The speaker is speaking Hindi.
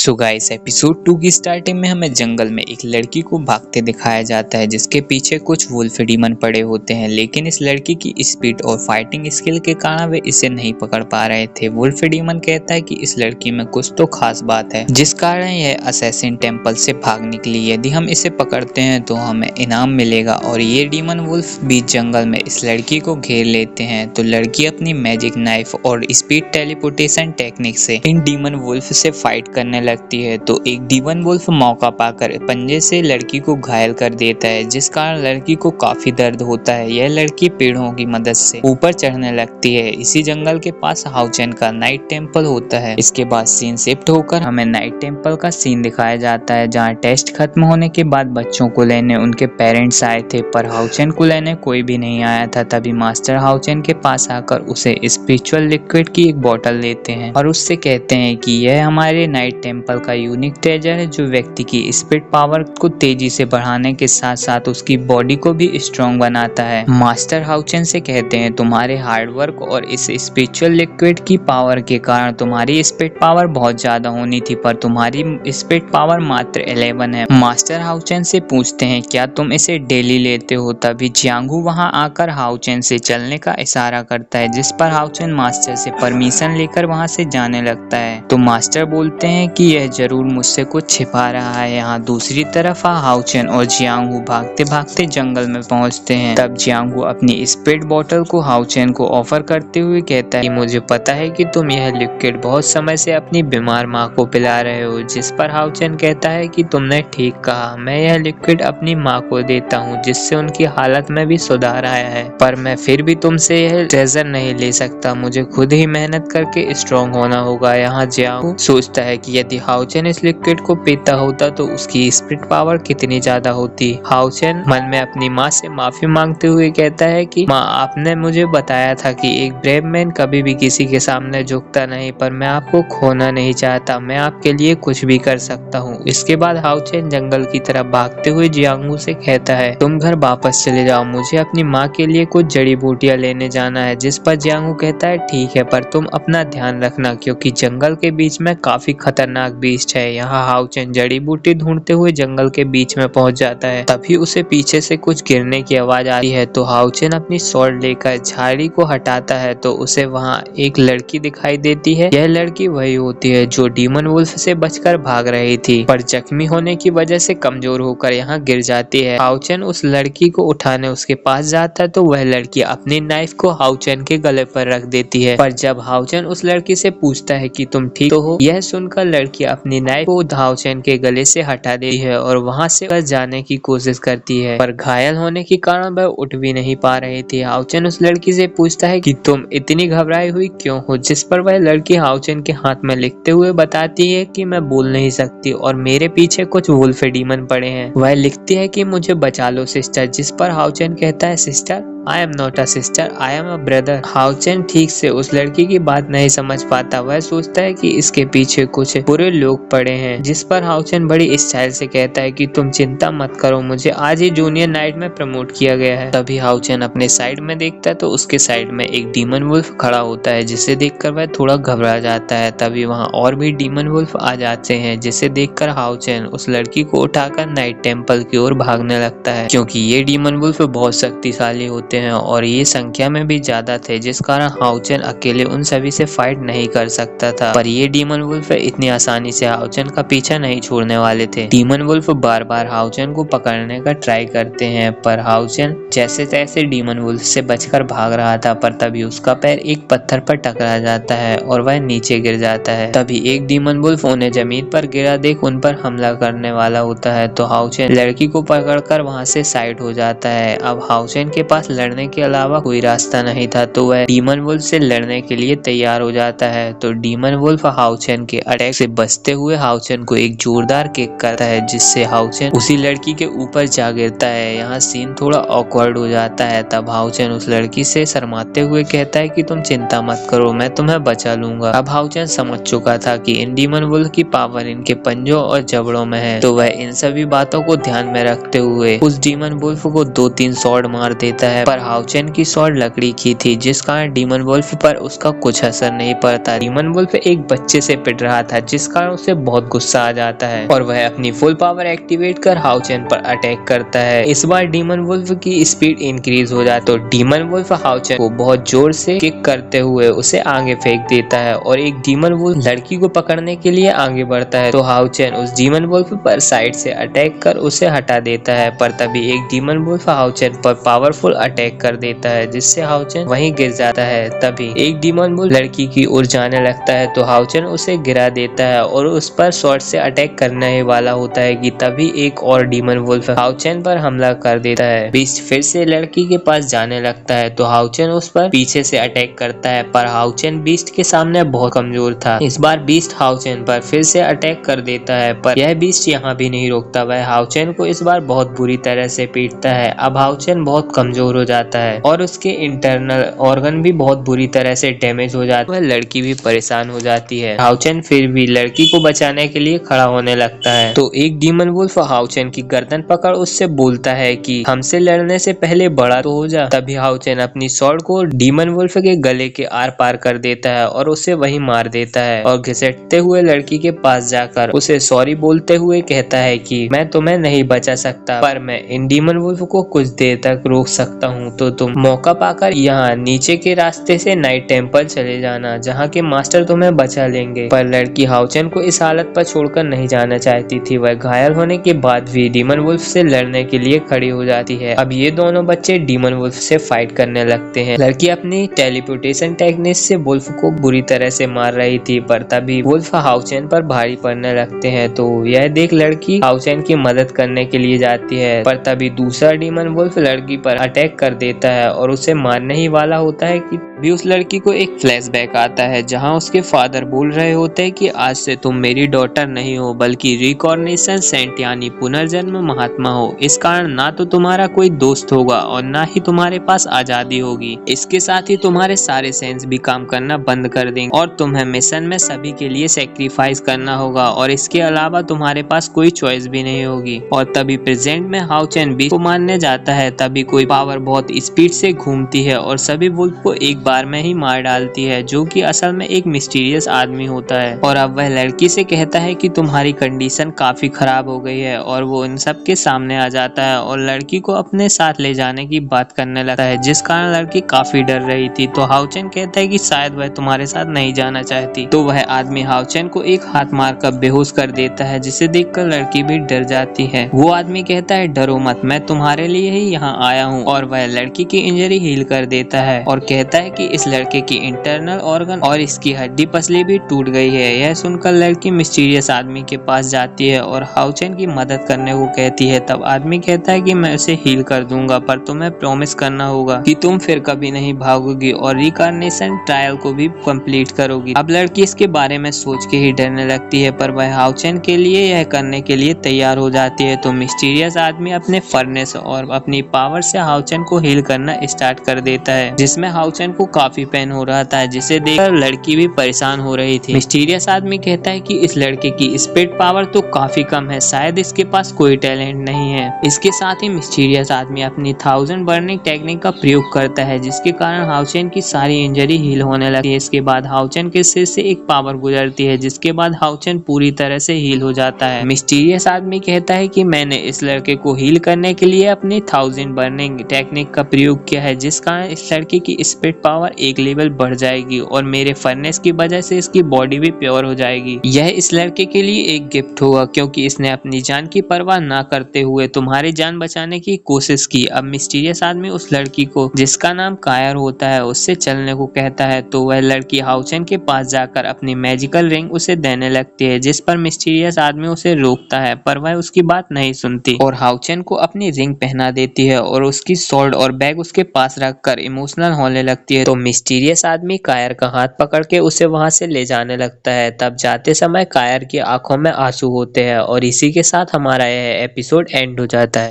सो गाइस एपिसोड 2 की स्टार्टिंग में हमें जंगल में एक लड़की को भागते दिखाया जाता है जिसके पीछे कुछ वुल्फ डीमन पड़े होते हैं, लेकिन इस लड़की की स्पीड और फाइटिंग स्किल के कारण वे इसे नहीं पकड़ पा रहे थे। वुल्फ डीमन कहता है कि इस लड़की में कुछ तो खास बात है जिस कारण यह असैसिन टेम्पल से भाग निकली। यदि हम इसे पकड़ते हैं तो हमें इनाम मिलेगा और ये डीमन वुल्फ भी जंगल में इस लड़की को घेर लेते हैं। तो लड़की अपनी मैजिक नाइफ और स्पीड टेलीपोर्टेशन टेक्निक से इन डीमन वुल्फ से फाइट करने लगती है। तो एक डीमन वुल्फ मौका पाकर पंजे से लड़की को घायल कर देता है जिस कारण लड़की को काफी दर्द होता है। यह लड़की पेड़ों की मदद से ऊपर चढ़ने लगती है। इसी जंगल के पास हाउचेन का नाइट टेम्पल होता है। इसके बाद सीन शिफ्ट होकर हमें नाइट टेम्पल का सीन दिखाया जाता है जहाँ टेस्ट खत्म होने के बाद बच्चों को लेने उनके पेरेंट्स आए थे, पर हाउचेन को लेने कोई भी नहीं आया था। तभी मास्टर हाउचेन के पास आकर उसे स्पिरिचुअल लिक्विड की एक बोतल देते हैं और उससे कहते हैं कि यह हमारे नाइट टेम्पल का यूनिक ट्रेजर है जो व्यक्ति की स्पिरिट पावर को तेजी से बढ़ाने के साथ साथ उसकी बॉडी को भी स्ट्रॉन्ग बनाता है। मास्टर हाउचेन से कहते हैं तुम्हारे हार्ड वर्क और इस स्पिरिचुअल लिक्विड की पावर के कारण तुम्हारी स्पिरिट पावर बहुत ज्यादा होनी थी, पर तुम्हारी स्पिरिट पावर मात्र 11 है। मास्टर हाउचेन से पूछते हैं क्या तुम इसे डेली लेते हो? तभी जियांगू वहां आकर हाउचेन से चलने का इशारा करता है जिस पर हाउचेन मास्टर से परमिशन लेकर वहां से जाने लगता है। तो मास्टर बोलते हैं कि यह जरूर मुझसे कुछ छिपा रहा है। यहाँ दूसरी तरफ हाउचेन और जियांगू भागते भागते जंगल में पहुंचते हैं। तब जियांगू अपनी स्पिरिट बोतल को हाउचेन को ऑफर करते हुए कहता है कि मुझे पता है कि तुम यह लिक्विड बहुत समय से अपनी बीमार माँ को पिला रहे हो। जिस पर हाउचेन कहता है कि तुमने ठीक कहा, मैं यह लिक्विड अपनी माँ को देता हूँ जिससे उनकी हालत में भी सुधार आया है, पर मैं फिर भी तुमसे यह ट्रेजर नहीं ले सकता। मुझे खुद ही मेहनत करके स्ट्रॉन्ग होना होगा। यहाँ जियांगू सोचता है कि यदि हाउचेन इस लिक्विड को पीता होता तो उसकी स्पिरिट पावर कितनी ज्यादा होती। हाउचेन मन में अपनी माँ से माफी मांगते हुए कहता है कि माँ, आपने मुझे बताया था कि एक ब्रेव मैन कभी भी किसी के सामने झुकता नहीं, पर मैं आपको खोना नहीं चाहता। मैं आपके लिए कुछ भी कर सकता हूँ। इसके बाद हाउचेन जंगल की तरफ भागते हुए जियांगू से कहता है तुम घर वापस चले जाओ, मुझे अपनी माँ के लिए कुछ जड़ी बूटियां लेने जाना है। जिस पर जियांगू कहता है ठीक है, पर तुम अपना ध्यान रखना क्योंकि जंगल के बीच में काफी खतरनाक बीस्ट है। यहाँ हाउचेन जड़ी बूटी ढूंढते हुए जंगल के बीच में पहुंच जाता है। तभी उसे पीछे से कुछ गिरने की आवाज आती है। तो हाउचेन अपनी स्वॉर्ड लेकर झाड़ी को हटाता है तो उसे वहाँ एक लड़की दिखाई देती है। यह लड़की वही होती है जो डीमन वुल्फ से बचकर भाग रही थी, पर जख्मी होने की वजह से कमजोर होकर यहाँ गिर जाती है। हाउचेन उस लड़की को उठाने उसके पास जाता है तो वह लड़की अपनी नाइफ को हाउचेन के गले पर रख देती है। पर जब हाउचेन उस लड़की से पूछता है कि तुम ठीक तो हो, यह सुनकर लड़की अपनी नाइफ को हाउचेन के गले से हटा देती है और वहां से बच जाने की कोशिश करती है, पर घायल होने के कारण वह उठ भी नहीं पा रही थी। हाउचेन उस लड़की से पूछता है कि तुम इतनी घबराई हुई क्यों हो? जिस पर वह लड़की हाउचेन के हाथ में लिखते हुए बताती है कि मैं बोल नहीं सकती और मेरे पीछे कुछ वुल्फ डीमन पड़े हैं। वह लिखती है कि मुझे बचा लो सिस्टर। जिस पर हाउचेन कहता है sister, I am not a sister, I am a brother. Haochen ठीक से उस लड़की की बात नहीं समझ पाता। वह सोचता है कि इसके पीछे कुछ बुरे लोग पड़े हैं। जिस पर हाउचेन बड़ी स्टाइल से कहता है कि तुम चिंता मत करो, मुझे आज ही जूनियर नाइट में प्रमोट किया गया है। तभी हाउचेन अपने साइड में देखता है तो उसके साइड में एक डीमन वुल्फ खड़ा होता है जिसे देखकर वह थोड़ा घबरा जाता है। तभी वहाँ और भी डीमन वुल्फ आ जाते हैं जिसे देखकर हाउचेन उस लड़की को उठाकर नाइट टेम्पल की ओर भागने लगता है क्योंकि ये डीमन वुल्फ बहुत शक्तिशाली होते हैं और ये संख्या में भी ज्यादा थे, जिस कारण हाउचेन अकेले उन सभी से फाइट नहीं कर सकता था। पर ये डीमन वुल्फ इतनी आसानी से हाउचेन का पीछा नहीं छोड़ने वाले थे। डीमन वुल्फ बार बार हाउचेन को पकड़ने का ट्राई करते हैं, पर हाउचेन जैसे तैसे डीमन वुल्फ से बचकर भाग रहा था। पर तभी उसका पैर एक पत्थर पर टकरा जाता है और वह नीचे गिर जाता है। तभी एक डीमन वुल्फ उन्हें जमीन पर गिरा देख उन पर हमला करने वाला होता है। तो हाउचेन लड़की को पकड़कर वहां से साइड हो जाता है। अब हाउचेन के पास लड़ने के अलावा कोई रास्ता नहीं था तो वह डीमन वुल्फ से लड़ने के लिए तैयार हो जाता है। तो डीमन वुल्फ हाउचेन के अटैक से बचते हुए हाउचेन को एक जोरदार किक करता है जिससे हाउचेन उसी लड़की के ऊपर जा गिरता है। यहाँ सीन थोड़ा ऑकवर्ड हो जाता है। तब हाउचेन उस लड़की से शर्माते हुए कहता है कि तुम चिंता मत करो, मैं तुम्हें बचा लूंगा। अब हाउचेन समझ चुका था कि इन डीमन वुल्फ की पावर इनके पंजों और जबड़ों में है, तो वह इन सभी बातों को ध्यान में रखते हुए उस डीमन वुल्फ को 2-3 शॉट मार देता है। पर पर हाउचेन की स्वॉर्ड लकड़ी की थी, जिस कारण डीमन वुल्फ पर उसका कुछ असर नहीं पड़ता। डीमन वुल्फ एक बच्चे से पिट रहा था, जिस कारण उसे बहुत गुस्सा आ जाता है और वह अपनी फुल पावर एक्टिवेट कर हाउचेन पर अटैक करता है। इस बार डीमन वुल्फ की स्पीड इंक्रीज हो जाती है, तो डीमन वुल्फ हाउचेन को बहुत जोर से किक करते हुए उसे आगे फेंक देता है और एक डीमन वुल्फ लड़की को पकड़ने के लिए आगे बढ़ता है, तो हाउचेन उस डीमन वुल्फ पर साइड से अटैक कर उसे हटा देता है। पर तभी एक डीमन वुल्फ हाउचेन पर पावरफुल अटैक कर देता है, जिससे हाउचेन वहीं गिर जाता है। तभी एक डीमन वुल्फ लड़की की ओर जाने लगता है, तो हाउचेन उसे गिरा देता है और उस पर स्वॉर्ड से अटैक करने वाला होता है कि तभी एक और डीमन वुल्फ हाउचेन पर हमला कर देता है। बीस्ट फिर से लड़की के पास जाने लगता है, तो हाउचेन उस पर पीछे से अटैक करता है, पर हाउचेन बीस्ट के सामने बहुत कमजोर था। इस बार बीस्ट हाउचेन पर फिर से अटैक कर देता है, पर यह बीस्ट यहाँ भी नहीं रोकता। वह हाउचेन को इस बार बहुत बुरी तरह से पीटता है। अब हाउचेन बहुत कमजोर हो जाता है और उसके इंटरनल ऑर्गन भी बहुत बुरी तरह से डैमेज हो जाते हैं। वह लड़की भी परेशान हो जाती है। हाउचेन फिर भी लड़की को बचाने के लिए खड़ा होने लगता है, तो एक डीमन वुल्फ हाउचेन की गर्दन पकड़ उससे बोलता है कि हमसे लड़ने से पहले बड़ा तो हो जा। तभी हाउचेन अपनी स्वॉर्ड को डीमन वुल्फ के गले के आर पार कर देता है और उसे वहीं मार देता है और घिसटते हुए लड़की के पास जाकर उसे सॉरी बोलते हुए कहता है कि मैं तुम्हें नहीं बचा सकता, पर मैं इन डीमन वुल्फ को कुछ देर तक रोक सकता हूँ, तो तुम मौका पाकर यहाँ नीचे के रास्ते से नाइट टेम्पल चले जाना, जहाँ के मास्टर तुम्हें बचा लेंगे। पर लड़की हाउचेन को इस हालत पर छोड़कर नहीं जाना चाहती थी। वह घायल होने के बाद भी डीमन वुल्फ से लड़ने के लिए खड़ी हो जाती है। अब ये दोनों बच्चे डीमन वुल्फ से फाइट करने लगते हैं। लड़की अपनी टेलीपोर्टेशन टेक्निक से वुल्फ को बुरी तरह से मार रही थी, पर तभी वुल्फ हाउचेन पर भारी पड़ने लगते हैं, तो यह देख लड़की हाउचेन की मदद करने के लिए जाती है। पर तभी दूसरा डीमन वुल्फ लड़की पर अटैक कर देता है और उसे मारने ही वाला होता है कि भी उस लड़की को एक फ्लैशबैक आता है, जहां उसके फादर बोल रहे होते हैं कि आज से तुम मेरी डॉटर नहीं हो, बल्कि रिकॉर्नेशन सेंट यानी पुनर्जन्म महात्मा हो। इस कारण ना तो तुम्हारा कोई दोस्त होगा और ना ही तुम्हारे पास आजादी होगी। इसके साथ ही तुम्हारे सारे सेंस भी काम करना बंद कर देंगे और तुम्हें मिशन में सभी के लिए सेक्रीफाइस करना होगा, और इसके अलावा तुम्हारे पास कोई चॉइस भी नहीं होगी। और तभी प्रेजेंट में हाउचेन बीस्ट को मारने जाता है, तभी कोई पावर बहुत स्पीड से घूमती है और सभी वुल्फ को एक बार में ही मार डालती है, जो कि असल में एक मिस्टीरियस आदमी होता है। और अब वह लड़की से कहता है कि तुम्हारी कंडीशन काफी खराब हो गई है, और वो इन सब के सामने आ जाता है और लड़की को अपने साथ ले जाने की बात करने लगता है, जिस कारण लड़की काफी डर रही थी। तो हाउचेन कहता है कि शायद वह तुम्हारे साथ नहीं जाना चाहती, तो वह आदमी हाउचेन को एक हाथ मारकर बेहोश कर देता है, जिसे देखकर लड़की भी डर जाती है। वो आदमी कहता है डरो मत, मैं तुम्हारे लिए ही यहाँ आया हूँ, और वह लड़की की इंजरी हील कर देता है और कहता है कि इस लड़के की इंटरनल ऑर्गन और इसकी हड्डी पसली भी टूट गई है। यह सुनकर लड़की मिस्टीरियस आदमी के पास जाती है और हाउचेन की मदद करने को कहती है। तब आदमी कहता है कि मैं उसे हील कर दूंगा, पर तुम्हें प्रॉमिस करना होगा कि तुम फिर कभी नहीं भागोगी और रिकार्नेशन ट्रायल को भी कंप्लीट करोगी। अब लड़की इसके बारे में सोच के ही डरने लगती है, पर वह हाउचेन के लिए यह करने के लिए तैयार हो जाती है। तो मिस्टीरियस आदमी अपने फर्नेस और अपनी पावर से हाउचेन को हील करना स्टार्ट कर देता है, जिसमें हाउचेन को काफी पेन हो रहा था, जिसे देखकर लड़की भी परेशान हो रही थी। मिस्टीरियस आदमी कहता है कि इस लड़के की स्पीड पावर तो काफी कम है, शायद इसके पास कोई टैलेंट नहीं है। इसके साथ ही मिस्टीरियस आदमी अपनी 1000 बर्निंग टेक्निक का प्रयोग करता है, जिसके कारण हाउचेन की सारी इंजरी हील होने लगती है। इसके बाद हाउचेन के सिर से एक पावर गुजरती है, जिसके बाद हाउचेन पूरी तरह से हील हो जाता है। मिस्टीरियस आदमी कहता है कि मैंने इस लड़के को हील करने के लिए अपनी 1000 बर्निंग टेक्निक का प्रयोग किया है, जिस कारण इस लड़के की स्पीड पावर एक लेवल बढ़ जाएगी और मेरे फर्नेस की वजह से इसकी बॉडी भी प्योर हो जाएगी। यह इस लड़के के लिए एक गिफ्ट होगा, क्योंकि इसने अपनी जान की परवाह ना करते हुए तुम्हारी जान बचाने की कोशिश की। अब मिस्टीरियस आदमी उस लड़की को, जिसका नाम कायर होता है, उससे चलने को कहता है, तो वह लड़की हाउचेन के पास जाकर अपनी मैजिकल रिंग उसे देने लगती है, जिस पर मिस्टीरियस आदमी उसे रोकता है, पर वह उसकी बात नहीं सुनती और हाउचेन को अपनी रिंग पहना देती है और उसकी स्वॉर्ड और बैग उसके पास रखकर इमोशनल होने लगती है। तो मिस्टीरियस आदमी कायर का हाथ पकड़ के उसे वहां से ले जाने लगता है। तब जाते समय कायर की आंखों में आंसू होते हैं और इसी के साथ हमारा यह एपिसोड एंड हो जाता है।